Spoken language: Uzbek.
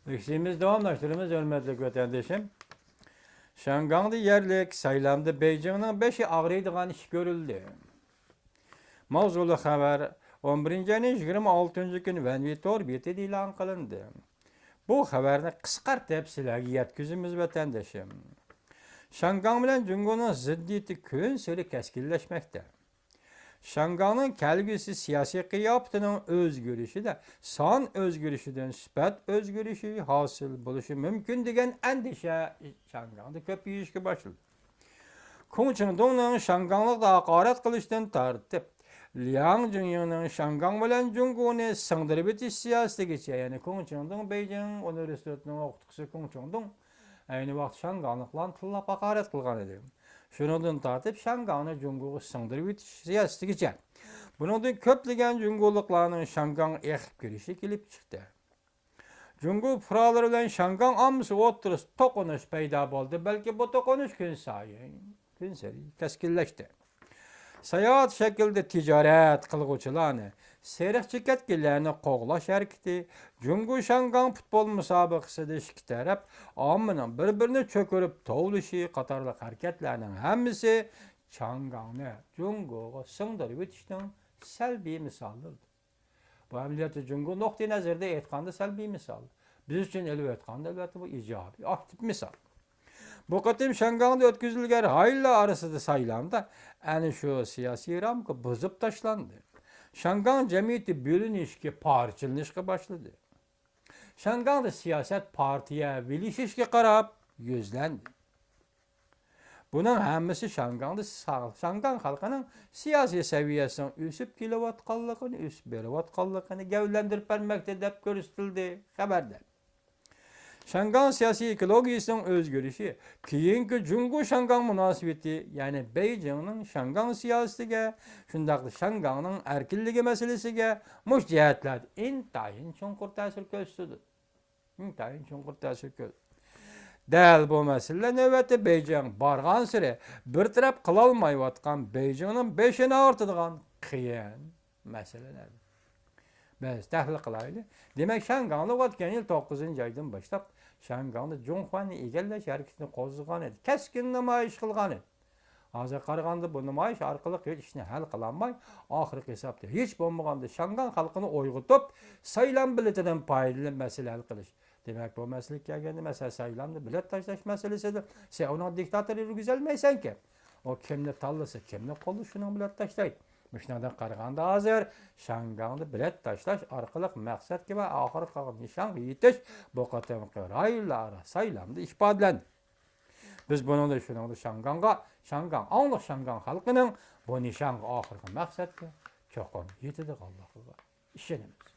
İşimiz davamlaştırımız hörmetli vatandaşım. Şangang'da yerlik saylamda Beijing'nin 5'i ağrıydıgan iş görüldü. Mavzulu haber 11. ayın 26. günü Venvitor beti ilan kılındı. Bu haberini kıskartıp sizlerge yetkizimiz vatandaşım. Şangang bilen Cungo'nun ziddiyeti gün seri keskinleşmekte. Şangang'ın kelgisi siyasi kıyafetinin özgürüşü de san özgürüşüden sübət özgürüşü hasıl buluşu mümkün degen endişe Şangang'da köp yiyişki başladı. Kongqingdong'un Şangang'da hakaret kılıştan tartıp Liang Junyan'ın Şangang bilen Cungo'nu sındırıp etiş siyaseti geçiyor. Yani Kongqingdong Beijing Üniversitesi'nin okutukçusu Kongqingdong aynı vaqt Şangang'lıkla tıllap hakaret kılgan edi. Şundan tartib Şangang'ı Cungo'ga sındırıp etiş siyaseti geçiyor. Bundan köplegen Cungo'luklarının Şangang ekip girişi kelip çıktı. Cungo furaları bilen Şangang amısı oturuş tokunuş payda boldu. Belki bu tokunuş gün seri keskinleşti. Sayahat şekilde ticaret kılgıçılarını, seyrek çeketkilerini qoğlaş hareketi, Cungo Şangang futbol müsabakası da iki taraf amının birbirini çökürüp tovluşu qatarlıq hareketlerinin hemmisi Şangang'ı Cungo'ga sındırıp etişten selbi misallardır. Bu ameliyatı Cungo noktayı nazarda etkandı selbi misal. Biz için elbette bu icabi, aktif misal. Bu qatim Şangang'da ötküzülgen hayla arasıda saylamda yani şu siyasi ramkı bozup taşlandı. Şangang cemiyeti bölünüşke parçılınışka başladı. Şangang'da siyaset partiye vilişişke qarab yüzlendi. Bunun hemmisi Şangang halkının siyasi seviyesinin üsüp kilovatkallıqını, üsüp berivatkallıqını gevlendirip vermekte dep görüstüldü haberde. Şangang siyasi ekologiyasının özgürüşü, keyinki Cungo Şangang münasibeti, yani Beijing'nin Şangang siyasetiga, şundaqlı Şangang'ın erkinligi meselesiga muş cihetler intayin çonqur ta'sir ko'rsatdi. İntayin çonqur ta'sir ko'rsatdi. Däl bu mesele növbeti Beijing bargan sire bir taraf kılalmayıvatkan Beijing'nin beşine ortadıgan kıyan meseleler. Biz tahlil kılaylı. Demek Şangang'da o'tgan yıl 9. aydan başlap Şangang'da Zhonghuan'ı egellash hareketini qo'zg'agan edi. Keskin namoyish qilgan edi. Hozir qaraganda bu namoyish orqali hech ishni hal qilolmay, oxirgi hisobda hech bo'lmaganda Şangang xalqini uyg'otib, saylam biletidan foydali masala hal qilish. Demek bu mesele kelganda mesela saylamda bilet tashlash masalasidir. Sen onun diktatörü yurgizolmaysan ki. O kimni tanlasa, kimni qo'li shuni bilet tashlaydi. Müşnadan qaraganda hozir Şangang'da bilet tashlash orqali maqsad va oxiri qolgan nishonga yetish bu qatimqi rayonlar saylamda ifodalandi. Biz buningda shuningda Şangang angliq Şangang xalqining bu nishonga oxirgi maqsadga cho'qin yetadi Allohga ishonamiz.